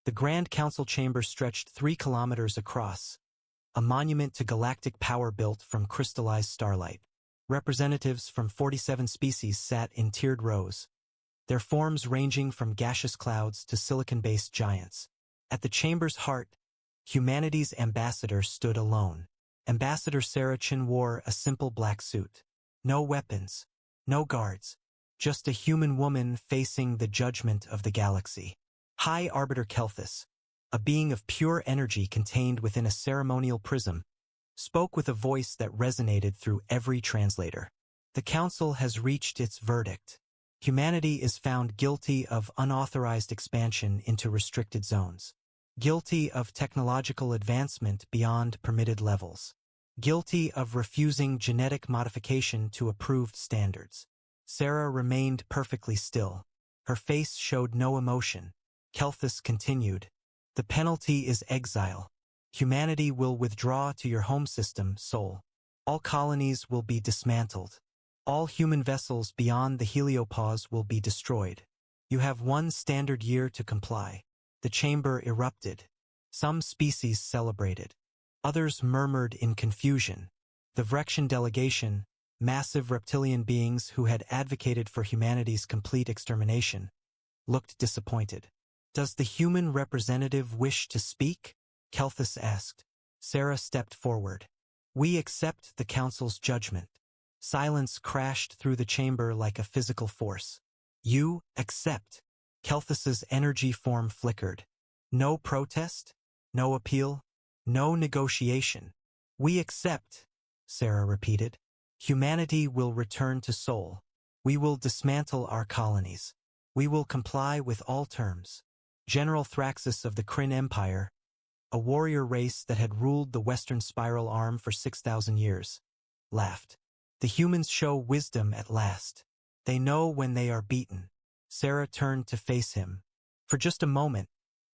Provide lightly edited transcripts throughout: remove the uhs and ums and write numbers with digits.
The Grand Council chamber stretched 3 kilometers across, a monument to galactic power built from crystallized starlight. Representatives from 47 species sat in tiered rows, their forms ranging from gaseous clouds to silicon-based giants. At the chamber's heart, humanity's ambassador stood alone. Ambassador Sarah Chin wore a simple black suit. No weapons, no guards, just a human woman facing the judgment of the galaxy. High Arbiter Kelthus, a being of pure energy contained within a ceremonial prism, spoke with a voice that resonated through every translator. The Council has reached its verdict. Humanity is found guilty of unauthorized expansion into restricted zones, guilty of technological advancement beyond permitted levels, guilty of refusing genetic modification to approved standards. Sarah remained perfectly still. Her face showed no emotion. Kelthus continued, "The penalty is exile. Humanity will withdraw to your home system, Sol. All colonies will be dismantled. All human vessels beyond the heliopause will be destroyed. You have 1 standard year to comply." The chamber erupted. Some species celebrated. Others murmured in confusion. The Vrexian delegation, massive reptilian beings who had advocated for humanity's complete extermination, looked disappointed. "Does the human representative wish to speak?" Kelthus asked. Sarah stepped forward. "We accept the Council's judgment." Silence crashed through the chamber like a physical force. "You accept." Kelthus's energy form flickered. No protest, no appeal, no negotiation. "We accept," Sarah repeated. "Humanity will return to Sol. We will dismantle our colonies. We will comply with all terms." General Thraxus of the Kryn Empire, a warrior race that had ruled the Western Spiral Arm for 6,000 years, laughed. "The humans show wisdom at last. They know when they are beaten." Sarah turned to face him. For just a moment,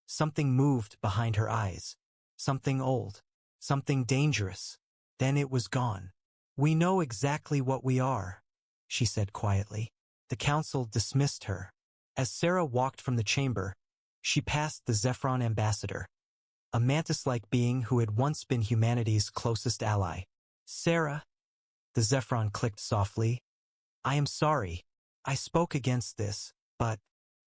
something moved behind her eyes. Something old. Something dangerous. Then it was gone. "We know exactly what we are," she said quietly. The Council dismissed her. As Sarah walked from the chamber, she passed the Zephron ambassador, a mantis-like being who had once been humanity's closest ally. "Sarah," the Zephron clicked softly, "I am sorry. I spoke against this, but—"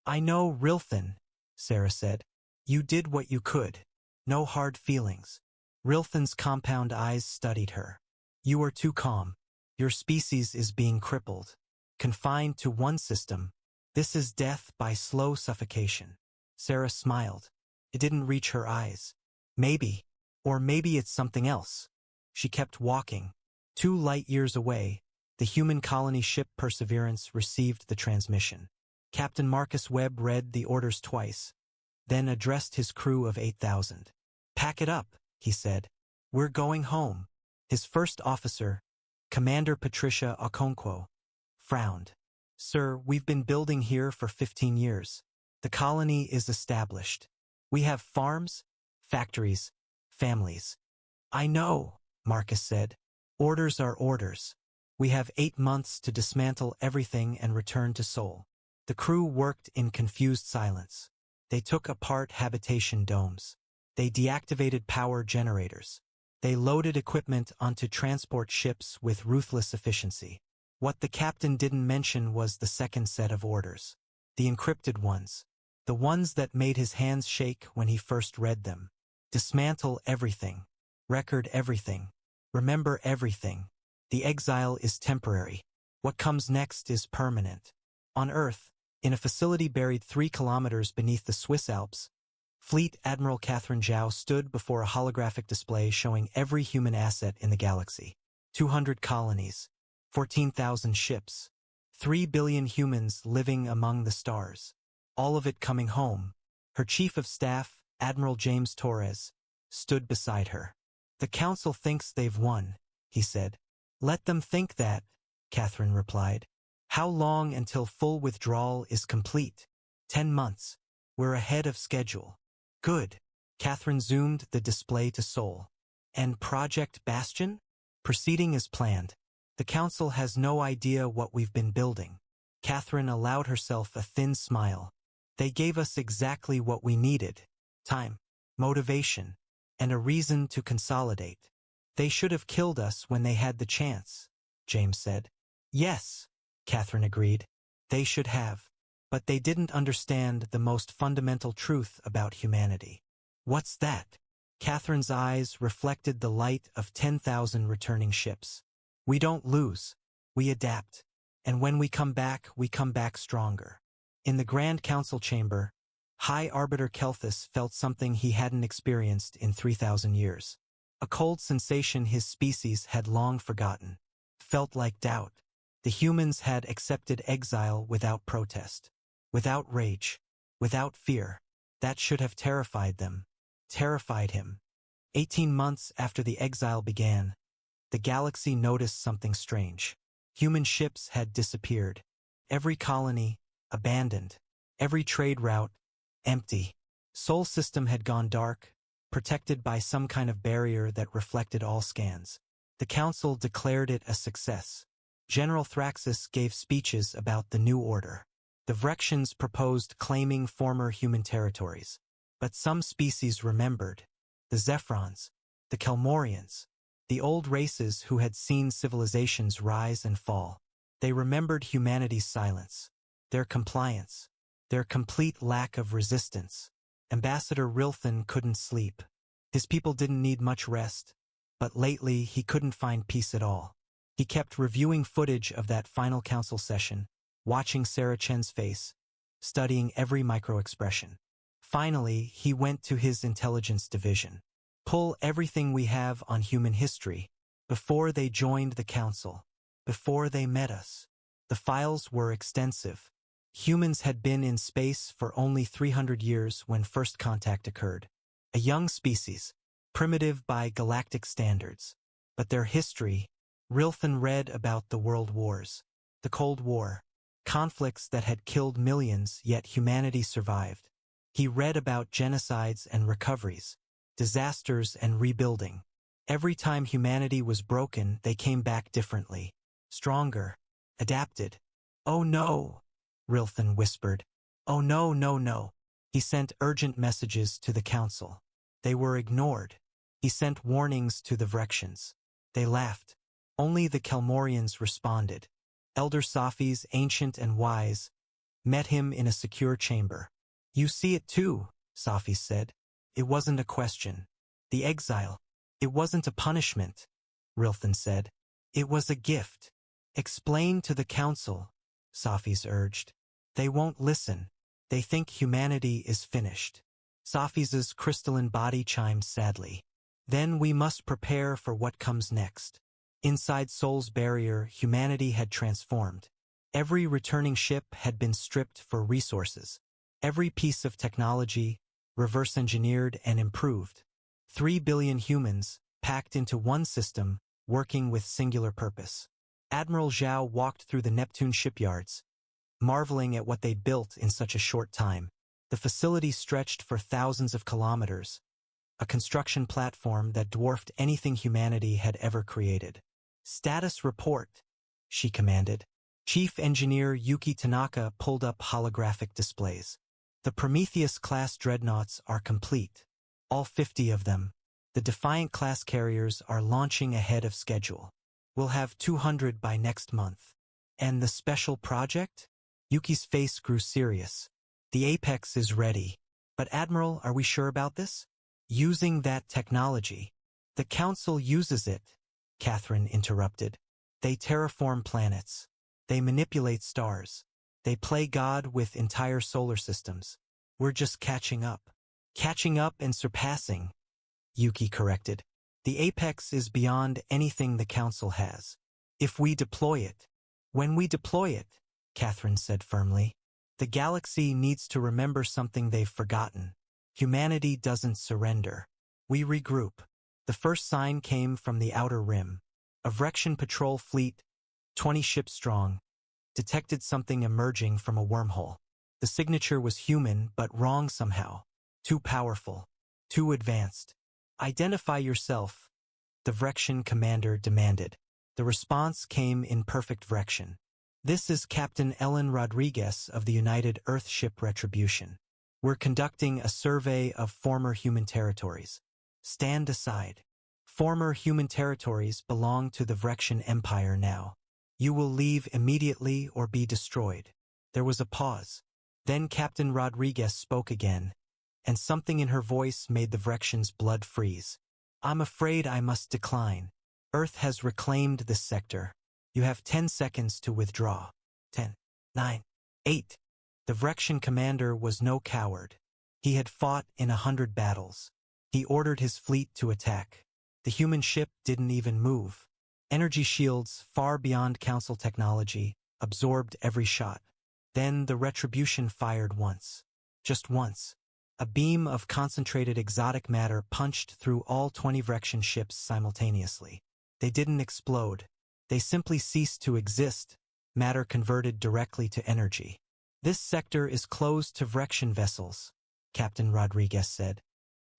"I know, Rilthan," Sarah said. "You did what you could. No hard feelings." Rilthan's compound eyes studied her. "You are too calm. Your species is being crippled. Confined to one system. This is death by slow suffocation." Sarah smiled. It didn't reach her eyes. "Maybe. Or maybe it's something else." She kept walking. 2 light years away, the human colony ship Perseverance received the transmission. Captain Marcus Webb read the orders twice, then addressed his crew of 8,000. "Pack it up," he said. "We're going home." His first officer, Commander Patricia Okonkwo, frowned. "Sir, we've been building here for 15 years. The colony is established. We have farms, factories, families." "I know," Marcus said. "Orders are orders. We have 8 months to dismantle everything and return to Sol." The crew worked in confused silence. They took apart habitation domes. They deactivated power generators. They loaded equipment onto transport ships with ruthless efficiency. What the captain didn't mention was the second set of orders. The encrypted ones. The ones that made his hands shake when he first read them. Dismantle everything. Record everything. Remember everything. The exile is temporary. What comes next is permanent. On Earth, in a facility buried 3 kilometers beneath the Swiss Alps, Fleet Admiral Catherine Zhao stood before a holographic display showing every human asset in the galaxy. 200 colonies, 14,000 ships, 3 billion humans living among the stars. All of it coming home. Her chief of staff, Admiral James Torres, stood beside her. "The Council thinks they've won," he said. "Let them think that," Catherine replied. "How long until full withdrawal is complete?" 10 months. We're ahead of schedule." "Good." Catherine zoomed the display to Sol. "And Project Bastion?" "Proceeding as planned. The Council has no idea what we've been building." Catherine allowed herself a thin smile. "They gave us exactly what we needed. time, motivation, and a reason to consolidate. They should have killed us when they had the chance, James said. Yes, Catherine agreed. They should have. But they didn't understand the most fundamental truth about humanity. What's that? Catherine's eyes reflected the light of 10,000 returning ships. We don't lose. We adapt. And when we come back stronger. In the Grand Council chamber, High Arbiter Kelthus felt something he hadn't experienced in 3,000 years. A cold sensation his species had long forgotten. Felt like doubt. The humans had accepted exile without protest. Without rage. Without fear. That should have terrified them. Terrified him. 18 months after the exile began, the galaxy noticed something strange. Human ships had disappeared. Every colony, abandoned. Every trade route, empty. Sol system had gone dark, protected by some kind of barrier that reflected all scans. The council declared it a success. General Thraxus gave speeches about the new order. The Vrexians proposed claiming former human territories. But some species remembered. The Zephrons, the Kelmorians, the old races who had seen civilizations rise and fall. They remembered humanity's silence, their compliance, their complete lack of resistance. Ambassador Rilthan couldn't sleep. His people didn't need much rest, but lately he couldn't find peace at all. He kept reviewing footage of that final council session, watching Sarah Chen's face, studying every micro-expression. Finally, he went to his intelligence division. Pull everything we have on human history, before they joined the council, before they met us. The files were extensive. Humans had been in space for only 300 years when first contact occurred. A young species, primitive by galactic standards. But their history, Rilthan read about the world wars, the Cold War, conflicts that had killed millions yet humanity survived. He read about genocides and recoveries, disasters and rebuilding. Every time humanity was broken, they came back differently, stronger, adapted. "Oh no," Rilthan whispered. "Oh no, no, no." He sent urgent messages to the council. They were ignored. He sent warnings to the Vrexians. They laughed. Only the Kelmorians responded. Elder Safis, ancient and wise, met him in a secure chamber. "You see it too," Safi said. "It wasn't a question. The exile, it wasn't a punishment," Rilthan said. "It was a gift." "Explain to the council," Safis urged. "They won't listen. They think humanity is finished." Safis's crystalline body chimed sadly. "Then we must prepare for what comes next." Inside Sol's barrier, humanity had transformed. Every returning ship had been stripped for resources. Every piece of technology, reverse-engineered and improved. 3 billion humans, packed into one system, working with singular purpose. Admiral Zhao walked through the Neptune shipyards, marveling at what they'd built in such a short time. The facility stretched for thousands of kilometers, a construction platform that dwarfed anything humanity had ever created. "Status report," she commanded. Chief Engineer Yuki Tanaka pulled up holographic displays. "The Prometheus-class dreadnoughts are complete. All 50 of them. The Defiant-class carriers are launching ahead of schedule. We'll have 200 by next month." "And the special project?" Yuki's face grew serious. "The Apex is ready. But Admiral, are we sure about this?" "Using that technology. The Council uses it," Catherine interrupted. "They terraform planets. They manipulate stars. They play God with entire solar systems. We're just catching up." "Catching up and surpassing," Yuki corrected. "The Apex is beyond anything the Council has. If we deploy it." "When we deploy it," Catherine said firmly, "the galaxy needs to remember something they've forgotten. Humanity doesn't surrender. We regroup." The first sign came from the outer rim. A Vrexian patrol fleet, 20 ships strong, detected something emerging from a wormhole. The signature was human, but wrong somehow. Too powerful. Too advanced. "Identify yourself," the Vrexian commander demanded. The response came in perfect Vrexian. "This is Captain Ellen Rodriguez of the United Earth Ship Retribution." We're conducting a survey of former human territories. Stand aside. Former human territories belong to the Vrexian Empire now. You will leave immediately or be destroyed. There was a pause. Then Captain Rodriguez spoke again, and something in her voice made the Vrexian's blood freeze. I'm afraid I must decline. Earth has reclaimed this sector. You have 10 seconds to withdraw. 10, 9, 8. The Vrexian commander was no coward. He had fought in 100 battles. He ordered his fleet to attack. The human ship didn't even move. Energy shields, far beyond Council technology, absorbed every shot. Then the Retribution fired once. Just once. A beam of concentrated exotic matter punched through all 20 Vrexian ships simultaneously. They didn't explode. They simply ceased to exist, matter converted directly to energy. This sector is closed to Vrexian vessels, Captain Rodriguez said.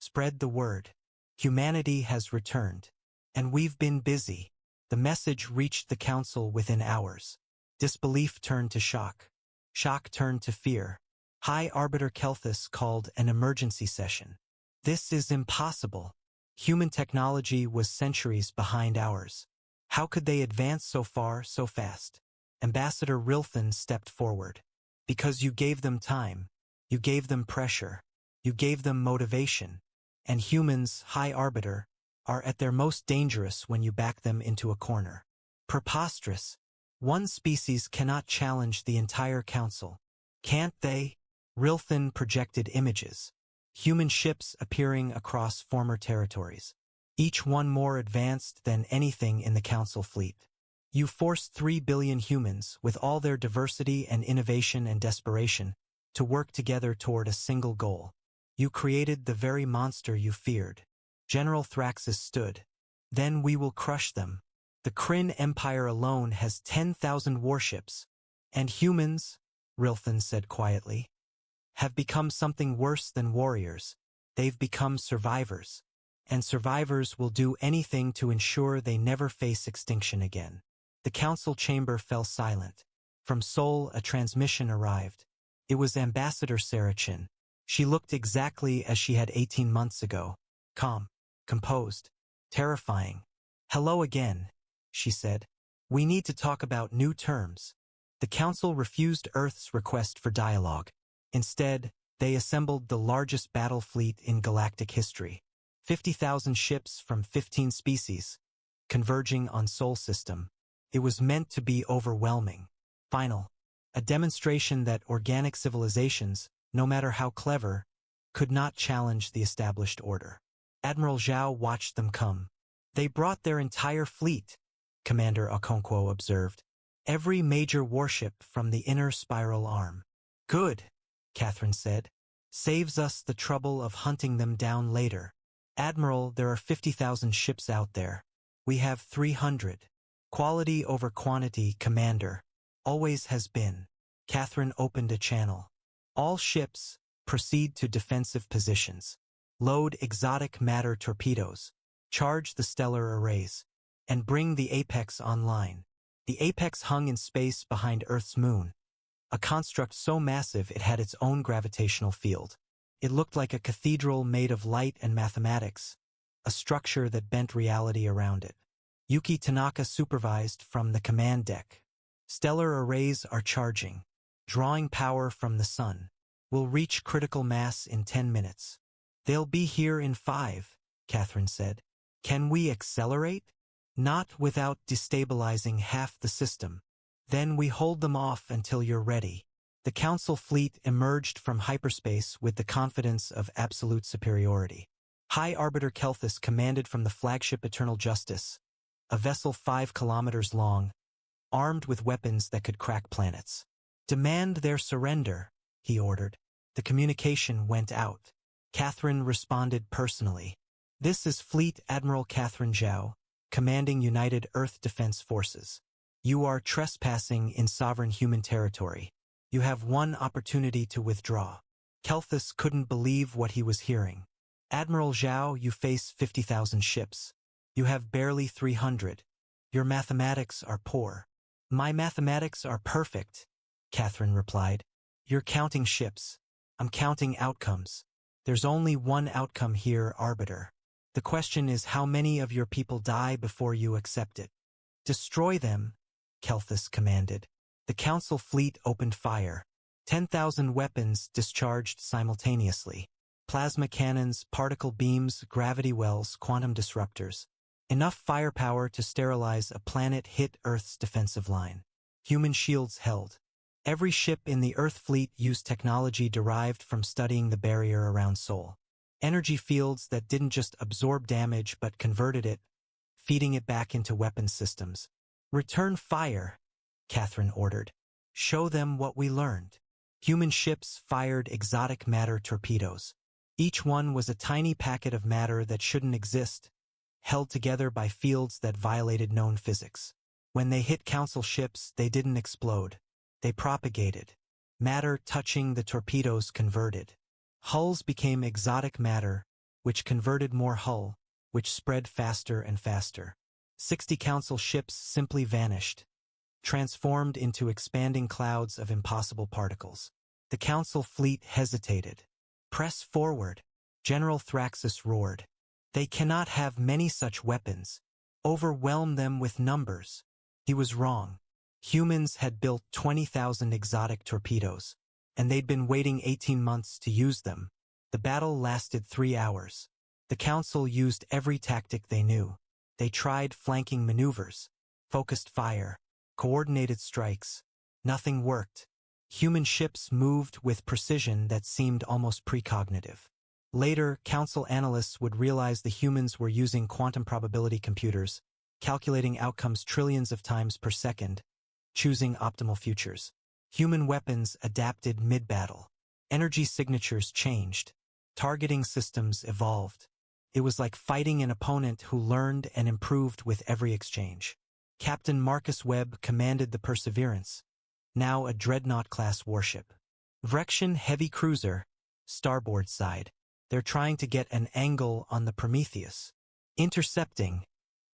Spread the word. Humanity has returned. And we've been busy. The message reached the Council within hours. Disbelief turned to shock. Shock turned to fear. High Arbiter Kelthus called an emergency session. This is impossible. Human technology was centuries behind ours. How could they advance so far, so fast? Ambassador Rilthan stepped forward. Because you gave them time. You gave them pressure. You gave them motivation. And humans, High Arbiter, are at their most dangerous when you back them into a corner. Preposterous. One species cannot challenge the entire Council. Can't they? Rilthan projected images. Human ships appearing across former territories. Each one more advanced than anything in the Council fleet. You forced 3 billion humans, with all their diversity and innovation and desperation, to work together toward a single goal. You created the very monster you feared. General Thraxus stood. Then we will crush them. The Kryn Empire alone has 10,000 warships. And humans, Rilthan said quietly, have become something worse than warriors. They've become survivors. And survivors will do anything to ensure they never face extinction again. The Council chamber fell silent. From Sol, a transmission arrived. It was Ambassador Sarachin. She looked exactly as she had 18 months ago. Calm, composed, terrifying. Hello again, she said. We need to talk about new terms. The Council refused Earth's request for dialogue. Instead, they assembled the largest battle fleet in galactic history. 50,000 ships from 15 species, converging on Sol system. It was meant to be overwhelming. Final. A demonstration that organic civilizations, no matter how clever, could not challenge the established order. Admiral Zhao watched them come. They brought their entire fleet, Commander Okonkwo observed. Every major warship from the inner spiral arm. Good, Catherine said. Saves us the trouble of hunting them down later. Admiral, there are 50,000 ships out there. We have 300. Quality over quantity, Commander. Always has been. Catherine opened a channel. All ships, proceed to defensive positions. Load exotic matter torpedoes. Charge the stellar arrays. And bring the Apex online. The Apex hung in space behind Earth's moon. A construct so massive it had its own gravitational field. It looked like a cathedral made of light and mathematics, a structure that bent reality around it. Yuki Tanaka supervised from the command deck. Stellar arrays are charging, drawing power from the sun. We'll reach critical mass in 10 minutes. They'll be here in 5, Catherine said. Can we accelerate? Not without destabilizing half the system. Then we hold them off until you're ready. The Council fleet emerged from hyperspace with the confidence of absolute superiority. High Arbiter Kelthus commanded from the flagship Eternal Justice, a vessel 5 kilometers long, armed with weapons that could crack planets. Demand their surrender, he ordered. The communication went out. Catherine responded personally. This is Fleet Admiral Catherine Zhao, commanding United Earth Defense Forces. You are trespassing in sovereign human territory. You have one opportunity to withdraw. Kelthus couldn't believe what he was hearing. Admiral Zhao, you face 50,000 ships. You have barely 300. Your mathematics are poor. My mathematics are perfect, Catherine replied. You're counting ships. I'm counting outcomes. There's only one outcome here, Arbiter. The question is how many of your people die before you accept it. Destroy them, Kelthus commanded. The Council fleet opened fire. 10,000 weapons discharged simultaneously. Plasma cannons, particle beams, gravity wells, quantum disruptors. Enough firepower to sterilize a planet hit Earth's defensive line. Human shields held. Every ship in the Earth fleet used technology derived from studying the barrier around Sol. Energy fields that didn't just absorb damage but converted it, feeding it back into weapons systems. Return fire, Catherine ordered. Show them what we learned. Human ships fired exotic matter torpedoes. Each one was a tiny packet of matter that shouldn't exist, held together by fields that violated known physics. When they hit Council ships, they didn't explode. They propagated. Matter touching the torpedoes converted. Hulls became exotic matter, which converted more hull, which spread faster and faster. 60 Council ships simply vanished, transformed into expanding clouds of impossible particles. The Council fleet hesitated. Press forward, General Thraxus roared. They cannot have many such weapons. Overwhelm them with numbers. He was wrong. Humans had built 20,000 exotic torpedoes, and they'd been waiting 18 months to use them. The battle lasted 3 hours. The Council used every tactic they knew. They tried flanking maneuvers, focused fire, coordinated strikes. Nothing worked. Human ships moved with precision that seemed almost precognitive. Later, Council analysts would realize the humans were using quantum probability computers, calculating outcomes trillions of times per second, choosing optimal futures. Human weapons adapted mid-battle. Energy signatures changed. Targeting systems evolved. It was like fighting an opponent who learned and improved with every exchange. Captain Marcus Webb commanded the Perseverance, now a Dreadnought-class warship. Vrexian heavy cruiser, starboard side. They're trying to get an angle on the Prometheus. Intercepting,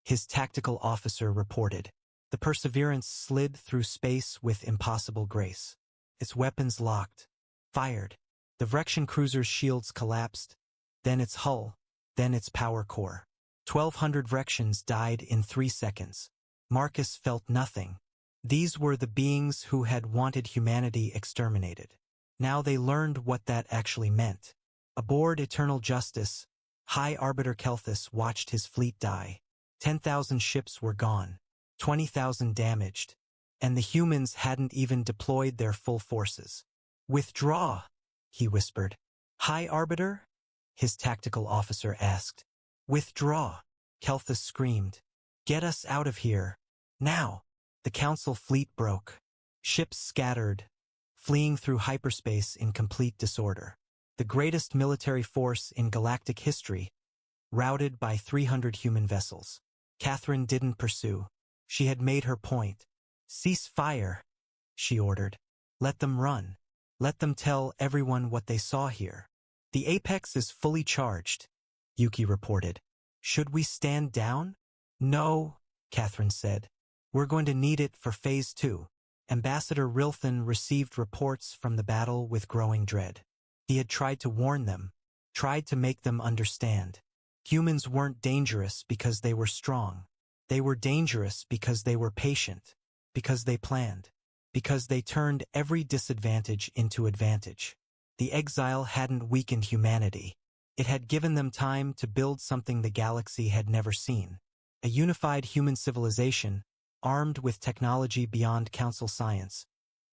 his tactical officer reported. The Perseverance slid through space with impossible grace. Its weapons locked. Fired. The Vrexian cruiser's shields collapsed, then its hull, then its power core. 1,200 Vrexians died in 3 seconds. Marcus felt nothing. These were the beings who had wanted humanity exterminated. Now they learned what that actually meant. Aboard Eternal Justice, High Arbiter Kelthus watched his fleet die. 10,000 ships were gone, 20,000 damaged, and the humans hadn't even deployed their full forces. "Withdraw," he whispered. "High Arbiter?" his tactical officer asked. "Withdraw," Kelthus screamed. "Get us out of here. Now." The Council fleet broke. Ships scattered, fleeing through hyperspace in complete disorder. The greatest military force in galactic history, routed by 300 human vessels. Catherine didn't pursue. She had made her point. "Cease fire," she ordered. "Let them run. Let them tell everyone what they saw here." "The Apex is fully charged," Yuki reported. "Should we stand down?" "No," Catherine said. "We're going to need it for Phase 2. Ambassador Rilthan received reports from the battle with growing dread. He had tried to warn them, tried to make them understand. Humans weren't dangerous because they were strong. They were dangerous because they were patient, because they planned, because they turned every disadvantage into advantage. The Exile hadn't weakened humanity. It had given them time to build something the galaxy had never seen. A unified human civilization, armed with technology beyond Council science,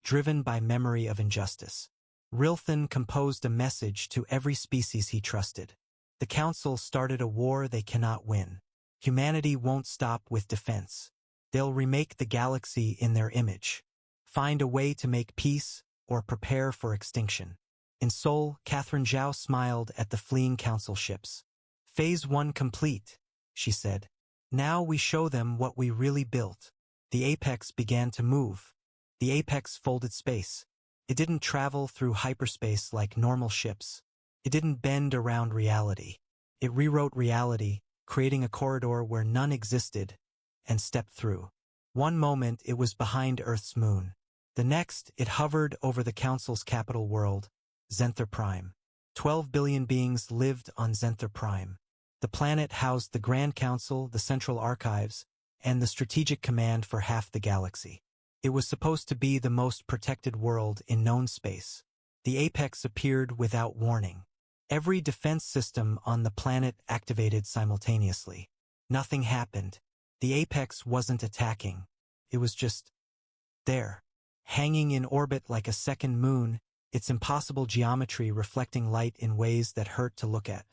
driven by memory of injustice. Rilthan composed a message to every species he trusted. The Council started a war they cannot win. Humanity won't stop with defense. They'll remake the galaxy in their image. Find a way to make peace or prepare for extinction. In Sol, Catherine Zhao smiled at the fleeing Council ships. "Phase 1 complete," she said. "Now we show them what we really built." The Apex began to move. The Apex folded space. It didn't travel through hyperspace like normal ships. It didn't bend around reality. It rewrote reality, creating a corridor where none existed, and stepped through. One moment it was behind Earth's moon. The next, it hovered over the Council's capital world, Zenther Prime. 12 billion beings lived on Zenther Prime. The planet housed the Grand Council, the Central Archives, and the Strategic Command for half the galaxy. It was supposed to be the most protected world in known space. The apex appeared without warning. Every defense system on the planet activated simultaneously. Nothing happened. The apex wasn't attacking. It was just there, hanging in orbit like a second moon, its impossible geometry reflecting light in ways that hurt to look at.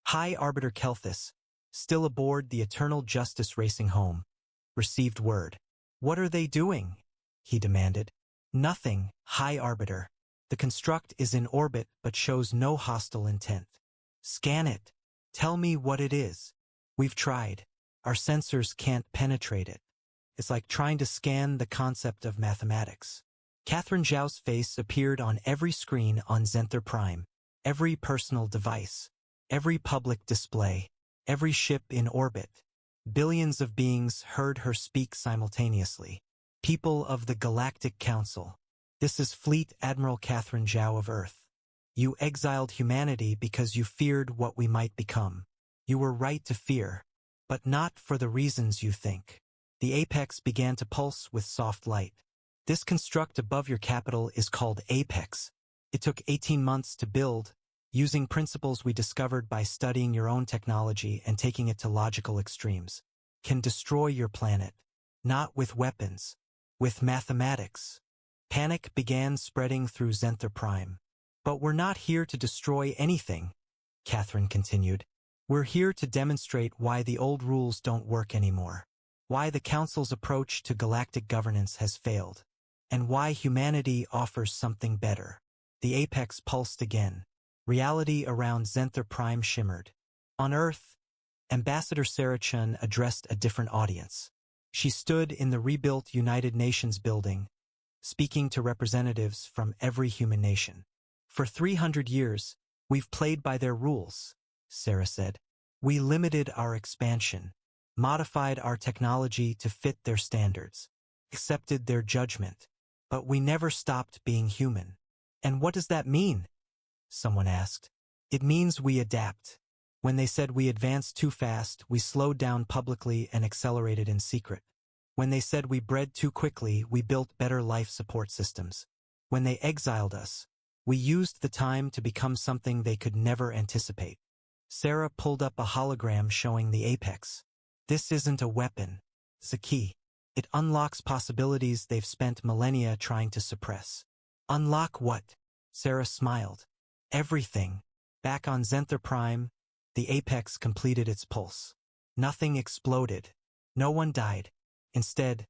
High Arbiter Kelthus, still aboard the Eternal Justice racing home, received word. "What are they doing?" he demanded. "Nothing, High Arbiter. The construct is in orbit but shows no hostile intent." "Scan it. Tell me what it is." "We've tried. Our sensors can't penetrate it. It's like trying to scan the concept of mathematics." Catherine Zhao's face appeared on every screen on Zenther Prime, every personal device, every public display, every ship in orbit. Billions of beings heard her speak simultaneously. "People of the Galactic Council. This is Fleet Admiral Catherine Zhao of Earth. You exiled humanity because you feared what we might become. You were right to fear, but not for the reasons you think." The apex began to pulse with soft light. "This construct above your capital is called Apex. It took 18 months to build, using principles we discovered by studying your own technology and taking it to logical extremes. Can destroy your planet. Not with weapons. With mathematics." Panic began spreading through Zenther Prime. "But we're not here to destroy anything," Catherine continued. "We're here to demonstrate why the old rules don't work anymore. Why the Council's approach to galactic governance has failed. And why humanity offers something better." The apex pulsed again. Reality around Zenther Prime shimmered. On Earth, Ambassador Sarah Chun addressed a different audience. She stood in the rebuilt United Nations building, speaking to representatives from every human nation. "For 300 years, we've played by their rules," Sarah said. "We limited our expansion, modified our technology to fit their standards, accepted their judgment, but we never stopped being human." "And what does that mean?" someone asked. "It means we adapt. When they said we advanced too fast, we slowed down publicly and accelerated in secret. When they said we bred too quickly, we built better life support systems. When they exiled us, we used the time to become something they could never anticipate." Sarah pulled up a hologram showing the apex. "This isn't a weapon. It's a key. It unlocks possibilities they've spent millennia trying to suppress." "Unlock what?" Sarah smiled. "Everything." Back on Zenther Prime, the apex completed its pulse. Nothing exploded. No one died. Instead,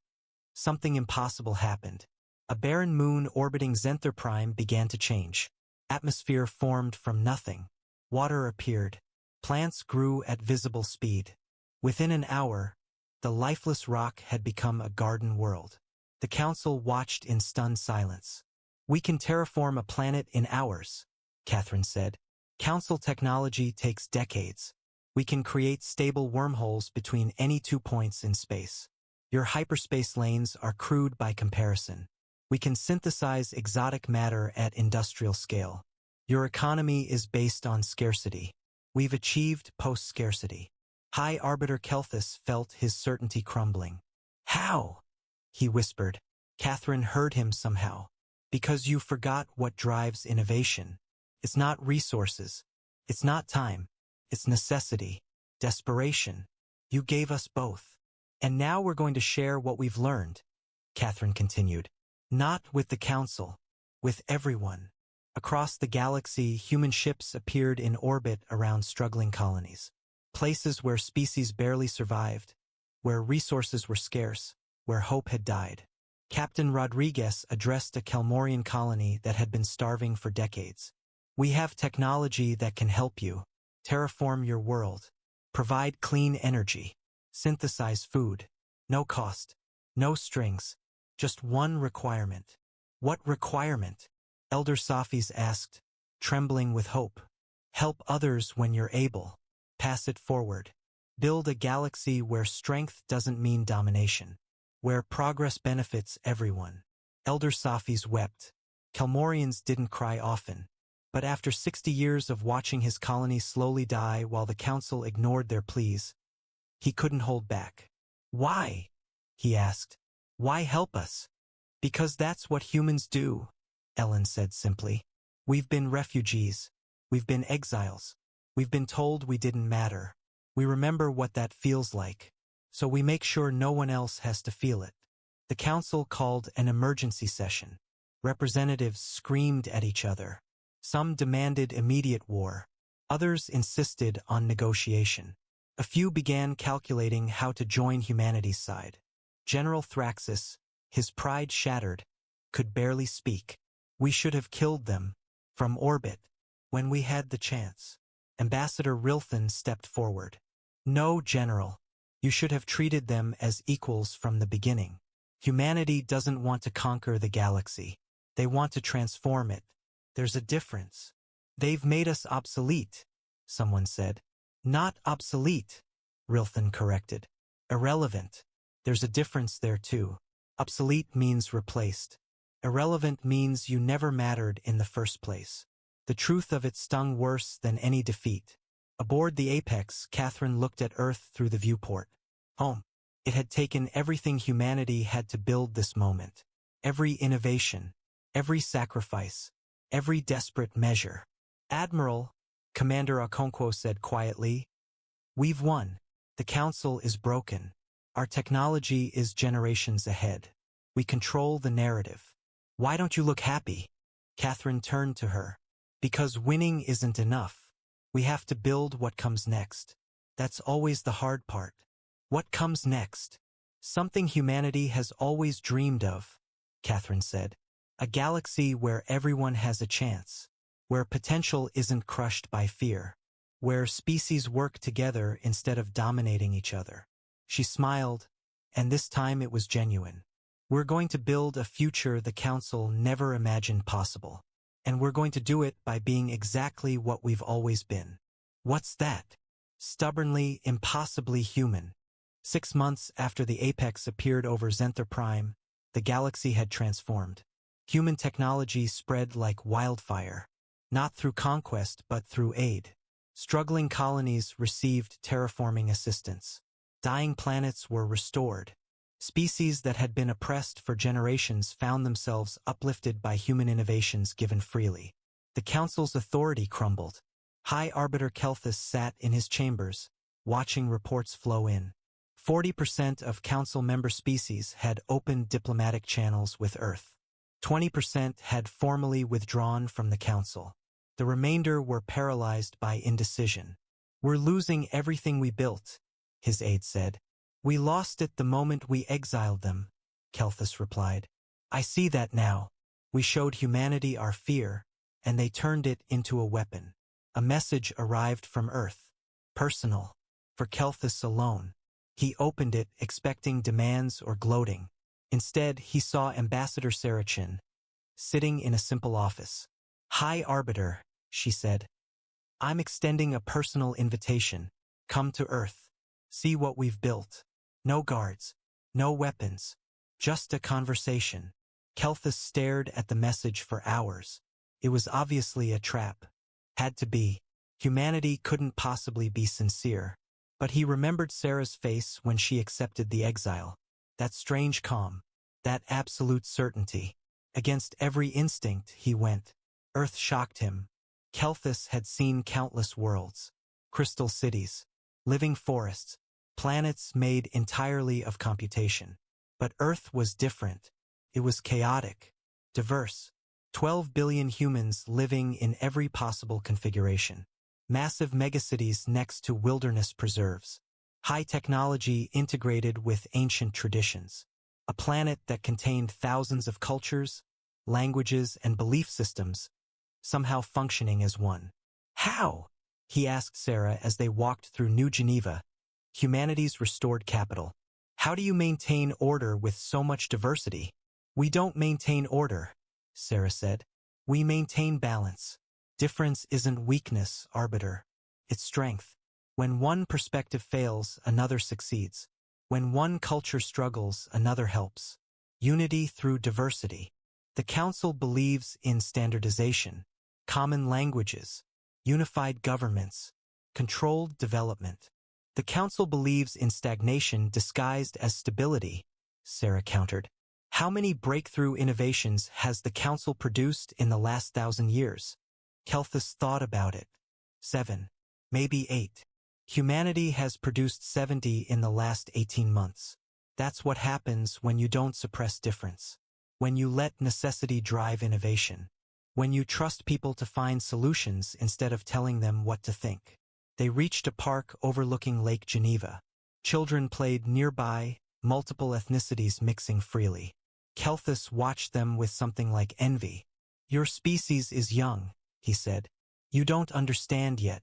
something impossible happened. A barren moon orbiting Zenther Prime began to change. Atmosphere formed from nothing. Water appeared. Plants grew at visible speed. Within an hour, the lifeless rock had become a garden world. The Council watched in stunned silence. "We can terraform a planet in hours," Catherine said. "Council technology takes decades. We can create stable wormholes between any 2 points in space. Your hyperspace lanes are crude by comparison. We can synthesize exotic matter at industrial scale. Your economy is based on scarcity. We've achieved post-scarcity." High Arbiter Kelthus felt his certainty crumbling. "How?" he whispered. Catherine heard him somehow. "Because you forgot what drives innovation. It's not resources. It's not time. It's necessity. Desperation. You gave us both. And now we're going to share what we've learned," Catherine continued. "Not with the Council. With everyone." Across the galaxy, human ships appeared in orbit around struggling colonies. Places where species barely survived, where resources were scarce, where hope had died. Captain Rodriguez addressed a Kelmorian colony that had been starving for decades. "We have technology that can help you. Terraform your world. Provide clean energy. Synthesize food. No cost. No strings. Just one requirement." "What requirement?" Elder Sophies asked, trembling with hope. "Help others when you're able. Pass it forward. Build a galaxy where strength doesn't mean domination. Where progress benefits everyone." Elder Sophies wept. Kelmorians didn't cry often. But after 60 years of watching his colony slowly die while the council ignored their pleas, he couldn't hold back. "Why?" he asked. "Why help us?" "Because that's what humans do," Ellen said simply. "We've been refugees. We've been exiles. We've been told we didn't matter. We remember what that feels like. So we make sure no one else has to feel it." The council called an emergency session. Representatives screamed at each other. Some demanded immediate war. Others insisted on negotiation. A few began calculating how to join humanity's side. General Thraxis, his pride shattered, could barely speak. "We should have killed them, from orbit, when we had the chance." Ambassador Rilthan stepped forward. "No, General. You should have treated them as equals from the beginning. Humanity doesn't want to conquer the galaxy. They want to transform it. There's a difference." "They've made us obsolete," someone said. "Not obsolete," Rilthan corrected. "Irrelevant. There's a difference there too. Obsolete means replaced. Irrelevant means you never mattered in the first place." The truth of it stung worse than any defeat. Aboard the Apex, Catherine looked at Earth through the viewport. Home. It had taken everything humanity had to build this moment. Every innovation, every sacrifice, every desperate measure. "Admiral," Commander Okonkwo said quietly, "we've won. The Council is broken. Our technology is generations ahead. We control the narrative. Why don't you look happy?" Catherine turned to her. "Because winning isn't enough. We have to build what comes next. That's always the hard part." "What comes next?" "Something humanity has always dreamed of," Catherine said. "A galaxy where everyone has a chance. Where potential isn't crushed by fear. Where species work together instead of dominating each other." She smiled, and this time it was genuine. "We're going to build a future the Council never imagined possible. And we're going to do it by being exactly what we've always been." "What's that?" "Stubbornly, impossibly human." 6 months after the Apex appeared over Zenther Prime, the galaxy had transformed. Human technology spread like wildfire. Not through conquest, but through aid. Struggling colonies received terraforming assistance. Dying planets were restored. Species that had been oppressed for generations found themselves uplifted by human innovations given freely. The Council's authority crumbled. High Arbiter Kelthus sat in his chambers, watching reports flow in. 40% of Council member species had opened diplomatic channels with Earth. 20% had formally withdrawn from the Council. The remainder were paralyzed by indecision. "We're losing everything we built," his aide said. "We lost it the moment we exiled them," Kelthus replied. "I see that now. We showed humanity our fear, and they turned it into a weapon." A message arrived from Earth. Personal. For Kelthus alone. He opened it expecting demands or gloating. Instead, he saw Ambassador Sarachin, sitting in a simple office. "High Arbiter," she said. "I'm extending a personal invitation. Come to Earth. See what we've built. No guards. No weapons. Just a conversation." Kelthus stared at the message for hours. It was obviously a trap. Had to be. Humanity couldn't possibly be sincere. But he remembered Sarah's face when she accepted the exile. That strange calm. That absolute certainty. Against every instinct, he went. Earth shocked him. Kelthus had seen countless worlds. Crystal cities. Living forests. Planets made entirely of computation. But Earth was different. It was chaotic. Diverse. 12 billion humans living in every possible configuration. Massive megacities next to wilderness preserves. High technology integrated with ancient traditions. A planet that contained thousands of cultures, languages, and belief systems, somehow functioning as one. "How?" he asked Sarah as they walked through New Geneva, humanity's restored capital. "How do you maintain order with so much diversity?" "We don't maintain order," Sarah said. "We maintain balance. Difference isn't weakness, Arbiter. It's strength. When one perspective fails, another succeeds. When one culture struggles, another helps. Unity through diversity. The Council believes in standardization. common languages, unified governments, controlled development. The Council believes in stagnation disguised as stability, Sarah countered. How many breakthrough innovations has the Council produced in the last 1,000 years? Kelthus thought about it. 7. Maybe 8. Humanity has produced 70 in the last 18 months. That's what happens when you don't suppress difference. When you let necessity drive innovation. When you trust people to find solutions instead of telling them what to think. They reached a park overlooking Lake Geneva. Children played nearby, multiple ethnicities mixing freely. Kelthus watched them with something like envy. Your species is young, he said. You don't understand yet.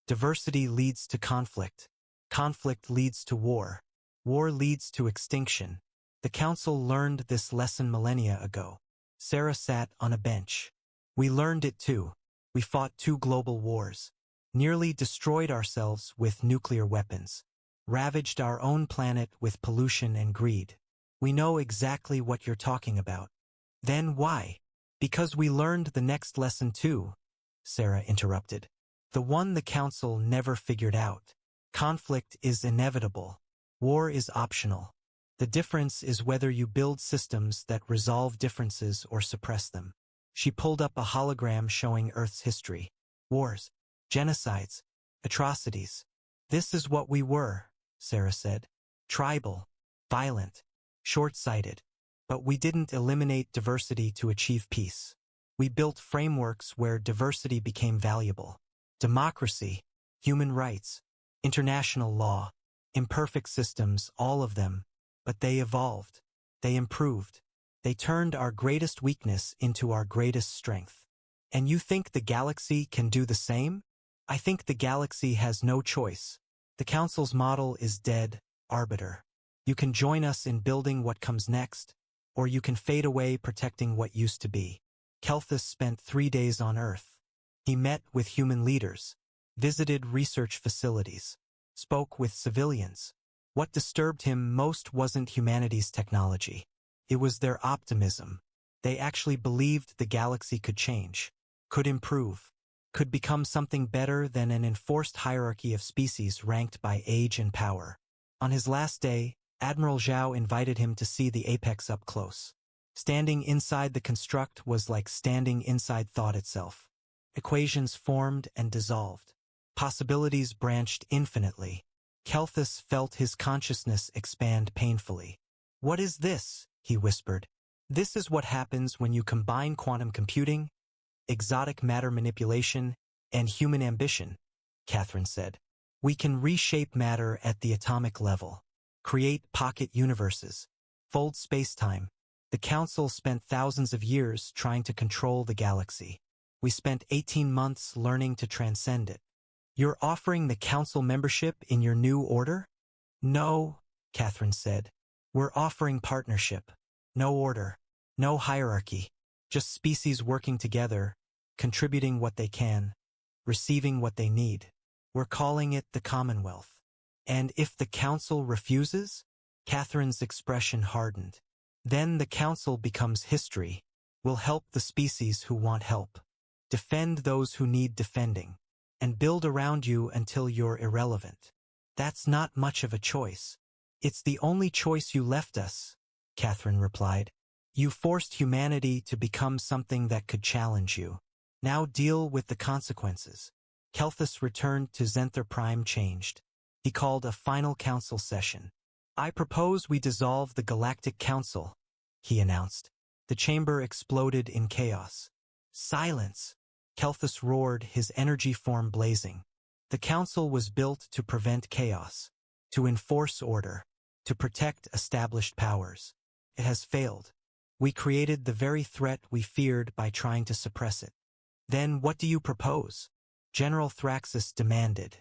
Diversity leads to conflict. Conflict leads to war. War leads to extinction. The Council learned this lesson millennia ago. Sarah sat on a bench. We learned it too. We fought 2 global wars. Nearly destroyed ourselves with nuclear weapons. Ravaged our own planet with pollution and greed. We know exactly what you're talking about. Then why? Because we learned the next lesson too, Sarah interrupted. The one the Council never figured out. Conflict is inevitable. War is optional. The difference is whether you build systems that resolve differences or suppress them. She pulled up a hologram showing Earth's history. Wars, genocides, atrocities. This is what we were, Sarah said. Tribal, violent, short-sighted. But we didn't eliminate diversity to achieve peace. We built frameworks where diversity became valuable. Democracy, human rights, international law, imperfect systems, all of them. But they evolved. They improved. They turned our greatest weakness into our greatest strength. And you think the galaxy can do the same? I think the galaxy has no choice. The Council's model is dead, arbiter. You can join us in building what comes next, or you can fade away protecting what used to be. Kelthus spent 3 days on Earth. He met with human leaders, visited research facilities, spoke with civilians. What disturbed him most wasn't humanity's technology. It was their optimism. They actually believed the galaxy could change, could improve, could become something better than an enforced hierarchy of species ranked by age and power. On his last day, Admiral Zhao invited him to see the apex up close. Standing inside the construct was like standing inside thought itself. Equations formed and dissolved. Possibilities branched infinitely. Kelthus felt his consciousness expand painfully. What is this? He whispered. This is what happens when you combine quantum computing, exotic matter manipulation, and human ambition, Catherine said. We can reshape matter at the atomic level. Create pocket universes, fold space-time. The Council spent thousands of years trying to control the galaxy. We spent 18 months learning to transcend it. You're offering the Council membership in your new order? No, Catherine said. We're offering partnership. No order. No hierarchy. Just species working together, contributing what they can, receiving what they need. We're calling it the Commonwealth. And if the Council refuses? Catherine's expression hardened. Then the Council becomes history. We'll help the species who want help. Defend those who need defending. And build around you until you're irrelevant. That's not much of a choice. It's the only choice you left us, Catherine replied. You forced humanity to become something that could challenge you. Now deal with the consequences. Kelthus returned to Zenther Prime changed. He called a final council session. I propose we dissolve the Galactic Council, he announced. The chamber exploded in chaos. Silence! Kelthus roared, his energy form blazing. The council was built to prevent chaos, to enforce order, to protect established powers. It has failed. We created the very threat we feared by trying to suppress it. Then what do you propose? General Thraxus demanded.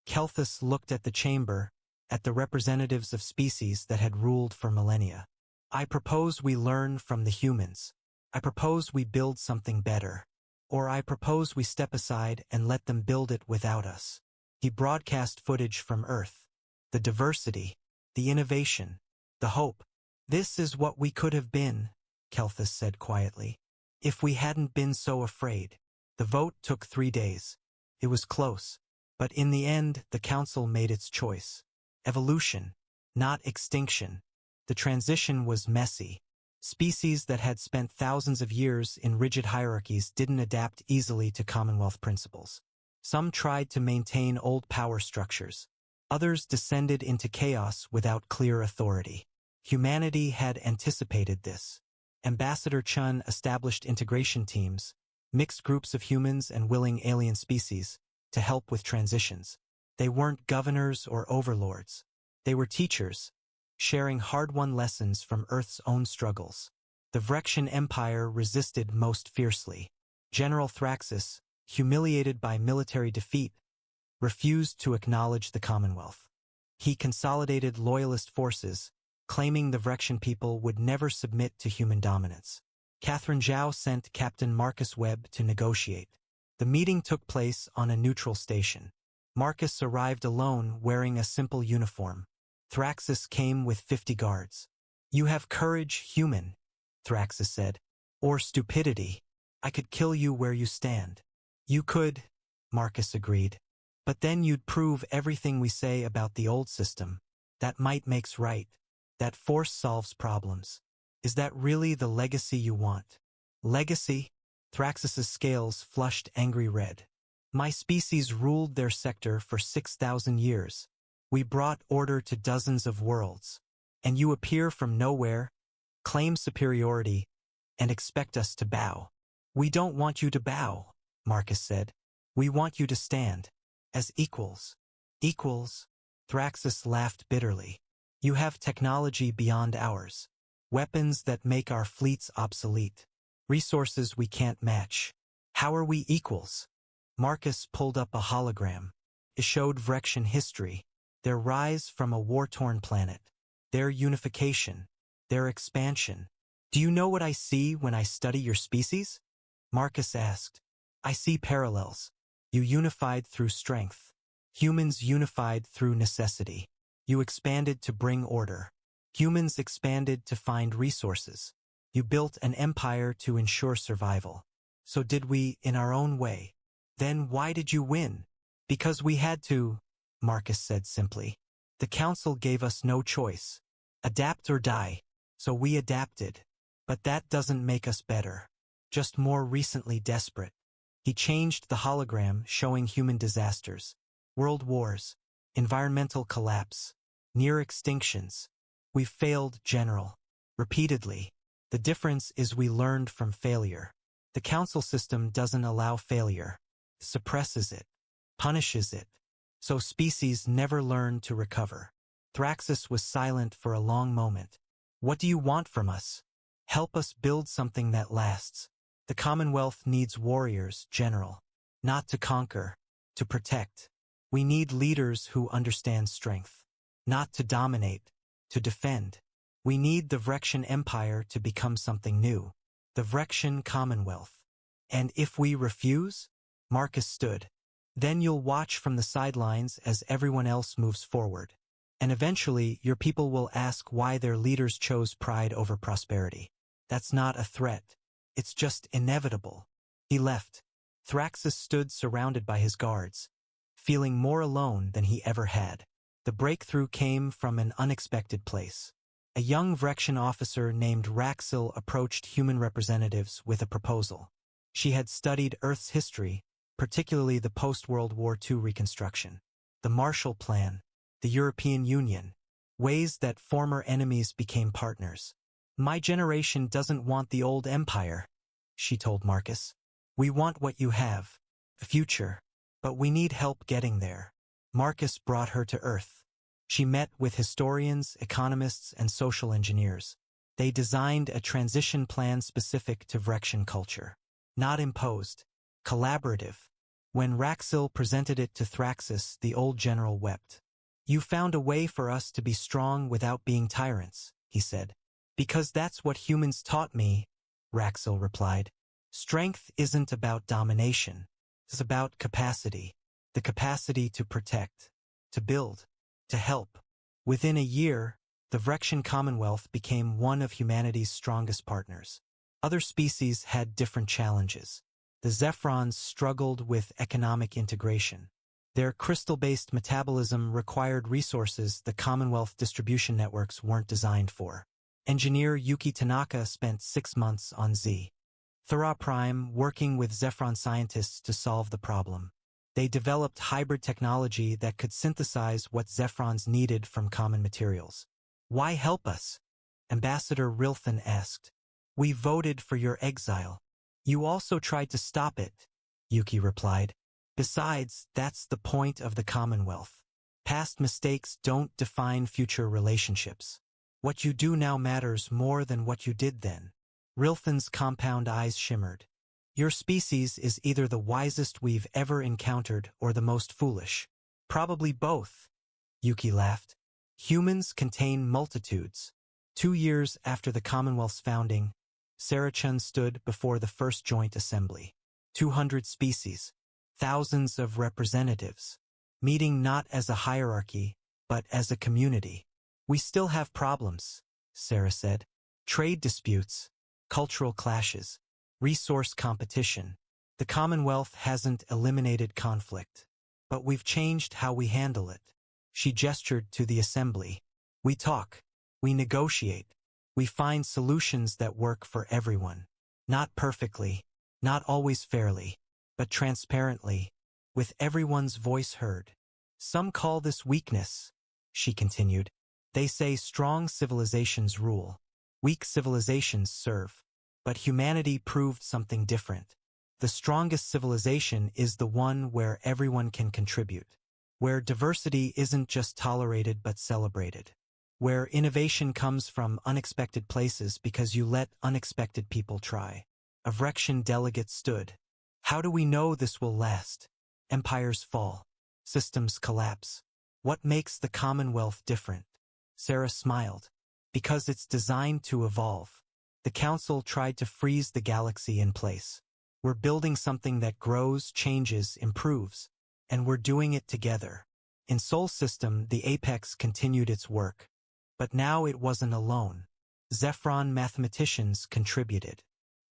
Kelthus looked at the chamber, at the representatives of species that had ruled for millennia. I propose we learn from the humans. I propose we build something better. Or I propose we step aside and let them build it without us. He broadcast footage from Earth. The diversity, the innovation, the hope. This is what we could have been, Kelthus said quietly, if we hadn't been so afraid. The vote took 3 days. It was close, but in the end, the council made its choice. Evolution, not extinction. The transition was messy. Species that had spent thousands of years in rigid hierarchies didn't adapt easily to Commonwealth principles. Some tried to maintain old power structures. Others descended into chaos without clear authority. Humanity had anticipated this. Ambassador Chun established integration teams, mixed groups of humans and willing alien species, to help with transitions. They weren't governors or overlords. They were teachers, sharing hard-won lessons from Earth's own struggles. The Vrexian Empire resisted most fiercely. General Thraxus, humiliated by military defeat, refused to acknowledge the Commonwealth. He consolidated loyalist forces, claiming the Vrexian people would never submit to human dominance. Catherine Zhao sent Captain Marcus Webb to negotiate. The meeting took place on a neutral station. Marcus arrived alone wearing a simple uniform. Thraxus came with 50 guards. "You have courage, human," Thraxus said. "Or stupidity. I could kill you where you stand." "You could," Marcus agreed. "But then you'd prove everything we say about the old system. That might makes right. That force solves problems. Is that really the legacy you want?" "Legacy?" Thraxus's scales flushed angry red. "My species ruled their sector for 6,000 years. We brought order to dozens of worlds. And you appear from nowhere, claim superiority, and expect us to bow." "We don't want you to bow," Marcus said. "We want you to stand. As equals." "Equals?" Thraxus laughed bitterly. "You have technology beyond ours. Weapons that make our fleets obsolete. Resources we can't match. How are we equals?" Marcus pulled up a hologram. It showed Vrexian history, their rise from a war-torn planet, their unification, their expansion. "Do you know what I see when I study your species?" Marcus asked. "I see parallels. You unified through strength. Humans unified through necessity. You expanded to bring order. Humans expanded to find resources. You built an empire to ensure survival. So did we in our own way. Then why did you win?" "Because we had to," Marcus said simply. "The council gave us no choice. Adapt or die. So we adapted. But that doesn't make us better. Just more recently desperate." He changed the hologram, showing human disasters. World wars, environmental collapse, near extinctions. "We've failed, General. Repeatedly. The difference is we learned from failure. The council system doesn't allow failure. Suppresses it. Punishes it. So species never learn to recover." Thraxus was silent for a long moment. "What do you want from us?" "Help us build something that lasts. The Commonwealth needs warriors, General. Not to conquer, to protect. We need leaders who understand strength. Not to dominate, to defend. We need the Vrexian Empire to become something new. The Vrexian Commonwealth. And if we refuse?" Marcus stood. "Then you'll watch from the sidelines as everyone else moves forward. And eventually your people will ask why their leaders chose pride over prosperity. That's not a threat. It's just inevitable." He left. Thraxus stood surrounded by his guards, feeling more alone than he ever had. The breakthrough came from an unexpected place. A young Vrexian officer named Raxil approached human representatives with a proposal. She had studied Earth's history, particularly the post-World War II reconstruction, the Marshall Plan, the European Union, ways that former enemies became partners. "My generation doesn't want the old empire," she told Marcus. "We want what you have, a future, but we need help getting there." Marcus brought her to Earth. She met with historians, economists, and social engineers. They designed a transition plan specific to Vrexian culture. Not imposed, collaborative. When Raxil presented it to Thraxus, the old general wept. "You found a way for us to be strong without being tyrants," he said. "Because that's what humans taught me," Raxil replied. "Strength isn't about domination. It's about capacity. The capacity to protect, to build, to help." Within a year, the Vrexian Commonwealth became one of humanity's strongest partners. Other species had different challenges. The Zephrons struggled with economic integration. Their crystal-based metabolism required resources the Commonwealth distribution networks weren't designed for. Engineer Yuki Tanaka spent 6 months on Z. Thera Prime working with Zephron scientists to solve the problem. They developed hybrid technology that could synthesize what Zephrons needed from common materials. "Why help us?" Ambassador Rilthan asked. "We voted for your exile." "You also tried to stop it," Yuki replied. "Besides, that's the point of the Commonwealth. Past mistakes don't define future relationships. What you do now matters more than what you did then." Rilthan's compound eyes shimmered. "Your species is either the wisest we've ever encountered or the most foolish." "Probably both," Yuki laughed. "Humans contain multitudes." 2 years after the Commonwealth's founding, Sarah Chun stood before the first joint assembly. 200 species, thousands of representatives, meeting not as a hierarchy, but as a community. "We still have problems," Sarah said. "Trade disputes, cultural clashes, resource competition. The Commonwealth hasn't eliminated conflict, but we've changed how we handle it." She gestured to the assembly. "We talk, we negotiate, we find solutions that work for everyone. Not perfectly, not always fairly, but transparently, with everyone's voice heard. Some call this weakness," she continued. "They say strong civilizations rule. Weak civilizations serve. But humanity proved something different. The strongest civilization is the one where everyone can contribute, where diversity isn't just tolerated but celebrated, where innovation comes from unexpected places because you let unexpected people try." A Vrexian delegate stood. "How do we know this will last? Empires fall. Systems collapse. What makes the Commonwealth different?" Sarah smiled. "Because it's designed to evolve." The Council tried to freeze the galaxy in place. "We're building something that grows, changes, improves, and we're doing it together." In Sol System, the Apex continued its work. But now it wasn't alone. Zephron mathematicians contributed.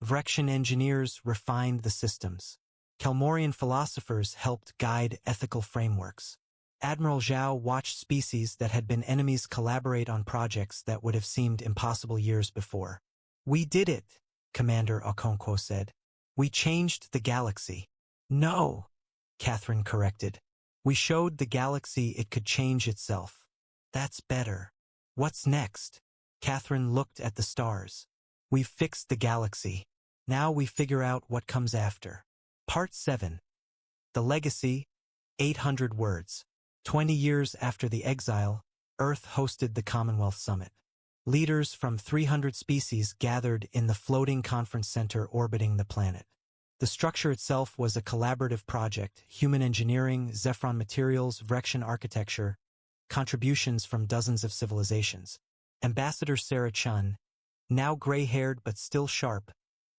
Vrexian engineers refined the systems. Kelmorian philosophers helped guide ethical frameworks. Admiral Zhao watched species that had been enemies collaborate on projects that would have seemed impossible years before. "We did it," Commander Okonkwo said. "We changed the galaxy." "No," Catherine corrected. "We showed the galaxy it could change itself." "That's better." "What's next?" Catherine looked at the stars. "We've fixed the galaxy. Now we figure out what comes after." Part 7. The Legacy, 800 words. 20 years after the Exile, Earth hosted the Commonwealth Summit. Leaders from 300 species gathered in the floating conference center orbiting the planet. The structure itself was a collaborative project: human engineering, Zephron materials, Vrexian architecture, contributions from dozens of civilizations. Ambassador Sarah Chun, now gray-haired but still sharp,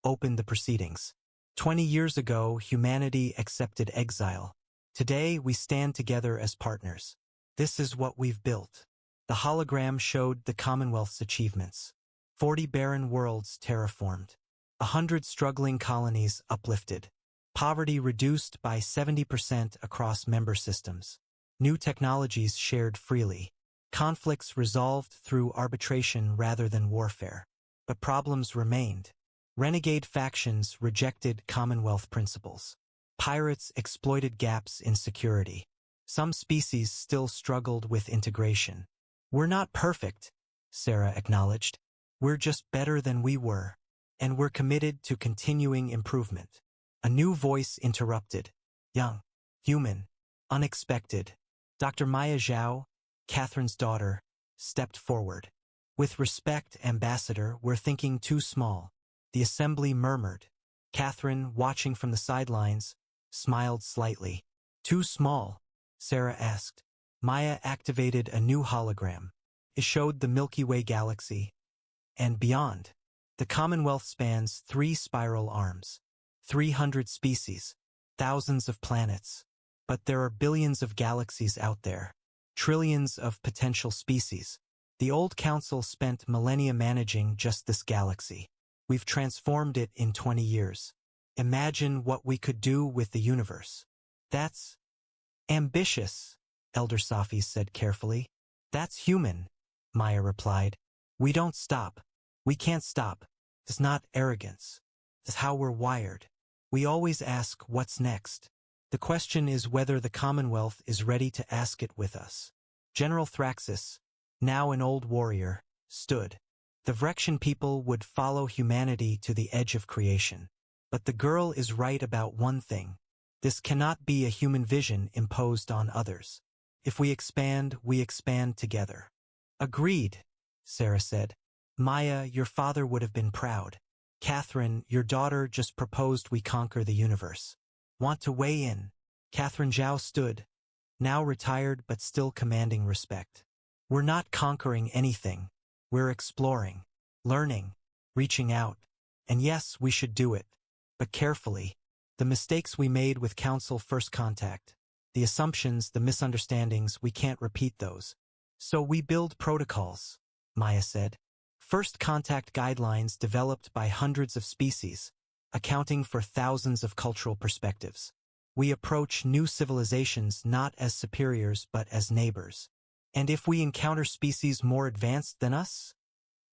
opened the proceedings. 20 years ago, humanity accepted exile. Today, we stand together as partners. This is what we've built. The hologram showed the Commonwealth's achievements. 40 barren worlds terraformed. 100 struggling colonies uplifted. Poverty reduced by 70% across member systems. New technologies shared freely. Conflicts resolved through arbitration rather than warfare. But problems remained. Renegade factions rejected Commonwealth principles. Pirates exploited gaps in security. Some species still struggled with integration. "We're not perfect," Sarah acknowledged. "We're just better than we were. And we're committed to continuing improvement." A new voice interrupted. Young, human, unexpected. Dr. Maya Zhao, Catherine's daughter, stepped forward. "With respect, Ambassador, we're thinking too small." The assembly murmured. Catherine, watching from the sidelines, smiled slightly. "Too small?" Sarah asked. Maya activated a new hologram. It showed the Milky Way galaxy and beyond. The Commonwealth spans 3 spiral arms, 300 species, thousands of planets. But there are billions of galaxies out there, trillions of potential species. The old council spent millennia managing just this galaxy. We've transformed it in 20 years. Imagine what we could do with the universe. That's ambitious, Elder Safi said carefully. That's human, Maya replied. We don't stop. We can't stop. It's not arrogance. It's how we're wired. We always ask what's next. The question is whether the Commonwealth is ready to ask it with us. General Thraxis, now an old warrior, stood. The Vrexian people would follow humanity to the edge of creation. But the girl is right about one thing. This cannot be a human vision imposed on others. If we expand together. Agreed, Sarah said. Maya, your father would have been proud. Catherine, your daughter just proposed we conquer the universe. Want to weigh in? Catherine Zhao stood, now retired but still commanding respect. We're not conquering anything. We're exploring, learning, reaching out. And yes, we should do it. But carefully. The mistakes we made with Council First Contact, the assumptions, the misunderstandings, we can't repeat those. So we build protocols, Maya said. First Contact guidelines developed by hundreds of species, accounting for thousands of cultural perspectives. We approach new civilizations not as superiors but as neighbors. And if we encounter species more advanced than us?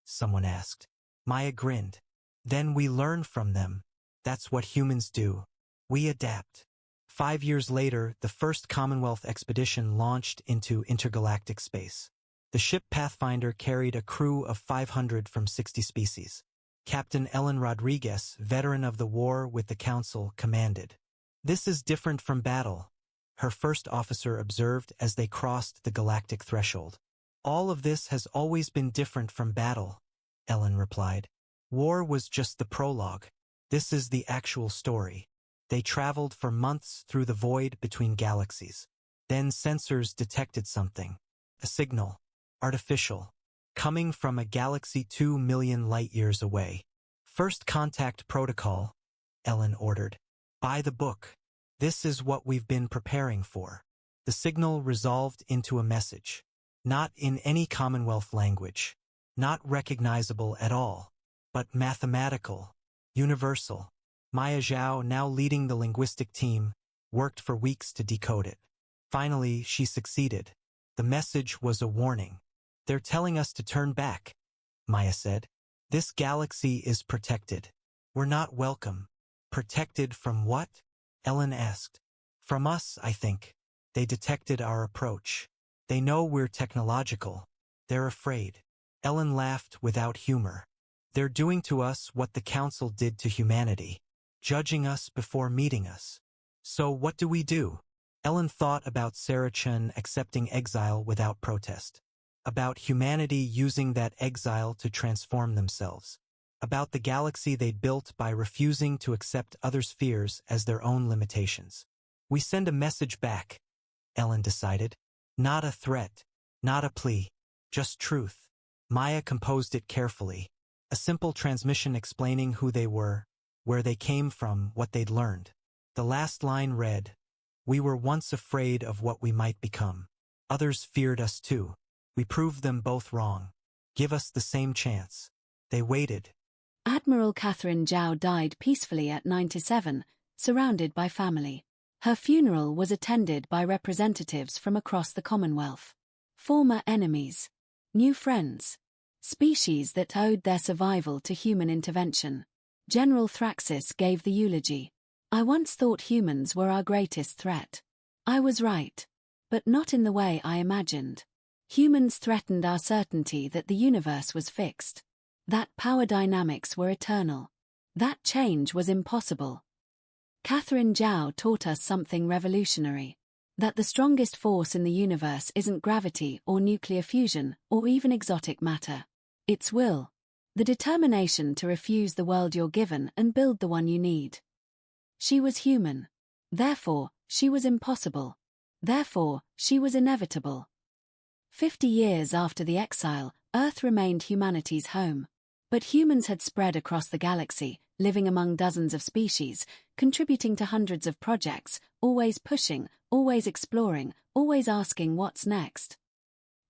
Someone asked. Maya grinned. Then we learn from them. That's what humans do. We adapt. 5 years later, the first Commonwealth expedition launched into intergalactic space. The ship Pathfinder carried a crew of 500 from 60 species. Captain Ellen Rodriguez, veteran of the war with the Council, commanded. This is different from battle, her first officer observed as they crossed the galactic threshold. All of this has always been different from battle, Ellen replied. War was just the prologue. This is the actual story. They traveled for months through the void between galaxies. Then sensors detected something. A signal. Artificial. Coming from a galaxy 2 million light-years away. First Contact Protocol, Ellen ordered. By the book. This is what we've been preparing for. The signal resolved into a message. Not in any Commonwealth language. Not recognizable at all. But mathematical. Universal. Maya Zhao, now leading the linguistic team, worked for weeks to decode it. Finally, she succeeded. The message was a warning. They're telling us to turn back, Maya said. This galaxy is protected. We're not welcome. Protected from what? Ellen asked. From us, I think. They detected our approach. They know we're technological. They're afraid. Ellen laughed without humor. They're doing to us what the Council did to humanity. Judging us before meeting us. So what do we do? Ellen thought about Sarah Chen accepting exile without protest. About humanity using that exile to transform themselves. About the galaxy they'd built by refusing to accept others' fears as their own limitations. We send a message back, Ellen decided. Not a threat. Not a plea. Just truth. Maya composed it carefully. A simple transmission explaining who they were, where they came from, what they'd learned. The last line read, We were once afraid of what we might become. Others feared us too. We proved them both wrong. Give us the same chance. They waited. Admiral Catherine Zhao died peacefully at 97, surrounded by family. Her funeral was attended by representatives from across the Commonwealth. Former enemies. New friends. Species that owed their survival to human intervention. General Thraxis gave the eulogy. I once thought humans were our greatest threat. I was right. But not in the way I imagined. Humans threatened our certainty that the universe was fixed. That power dynamics were eternal. That change was impossible. Catherine Zhao taught us something revolutionary. That the strongest force in the universe isn't gravity or nuclear fusion or even exotic matter. It's will. The determination to refuse the world you're given and build the one you need. She was human. Therefore, she was impossible. Therefore, she was inevitable. 50 years after the exile, Earth remained humanity's home. But humans had spread across the galaxy, living among dozens of species, contributing to hundreds of projects, always pushing, always exploring, always asking what's next.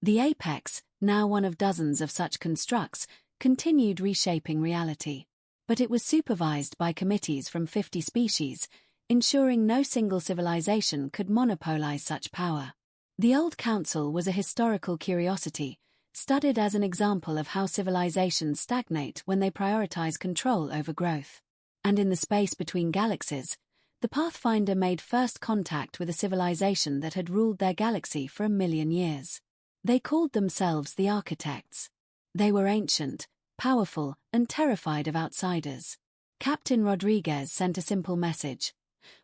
The Apex, now one of dozens of such constructs, continued reshaping reality. But it was supervised by committees from 50 species, ensuring no single civilization could monopolize such power. The Old Council was a historical curiosity, studied as an example of how civilizations stagnate when they prioritize control over growth. And in the space between galaxies, the Pathfinder made first contact with a civilization that had ruled their galaxy for 1,000,000 years. They called themselves the Architects. They were ancient, powerful, and terrified of outsiders. Captain Rodriguez sent a simple message.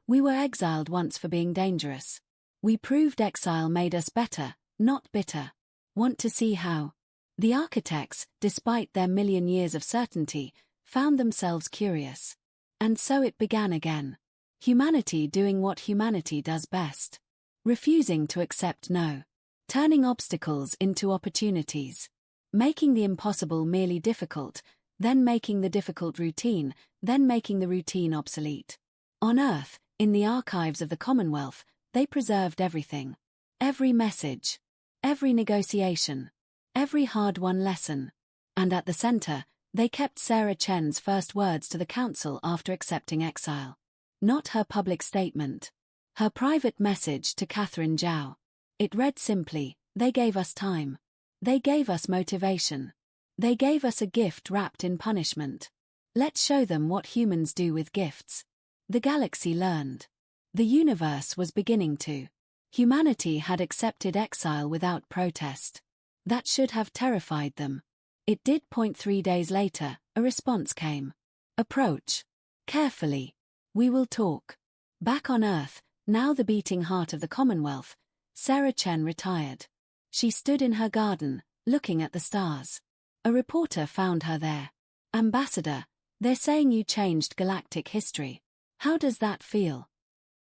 We were exiled once for being dangerous. We proved exile made us better, not bitter. Want to see how? The Architects, despite their 1,000,000 years of certainty, found themselves curious. And so it began again. Humanity doing what humanity does best. Refusing to accept no. Turning obstacles into opportunities. Making the impossible merely difficult, then making the difficult routine, then making the routine obsolete. On Earth, in the archives of the Commonwealth, they preserved everything. Every message. Every negotiation. Every hard-won lesson. And at the center, they kept Sarah Chen's first words to the Council after accepting exile. Not her public statement. Her private message to Catherine Zhao. It read simply, they gave us time. They gave us motivation. They gave us a gift wrapped in punishment. Let's show them what humans do with gifts. The galaxy learned. The universe was beginning to. Humanity had accepted exile without protest. That should have terrified them. It did. 3 days later, a response came. Approach. Carefully. We will talk. Back on Earth, now the beating heart of the Commonwealth, Sarah Chen retired. She stood in her garden, looking at the stars. A reporter found her there. Ambassador, they're saying you changed galactic history. How does that feel?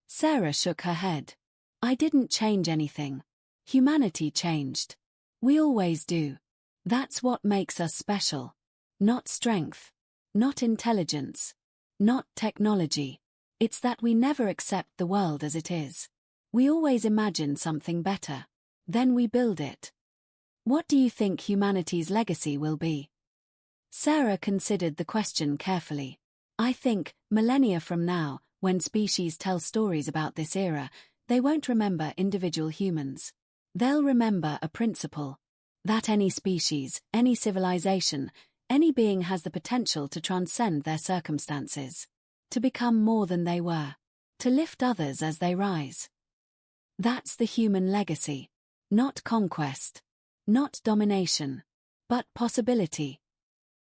Sarah shook her head. I didn't change anything. Humanity changed. We always do. That's what makes us special. Not strength. Not intelligence. Not technology. It's that we never accept the world as it is. We always imagine something better. Then we build it. What do you think humanity's legacy will be? Sarah considered the question carefully. I think, millennia from now, when species tell stories about this era, they won't remember individual humans. They'll remember a principle. That any species, any civilization, any being has the potential to transcend their circumstances. To become more than they were. To lift others as they rise. That's the human legacy. Not conquest. Not domination. But possibility.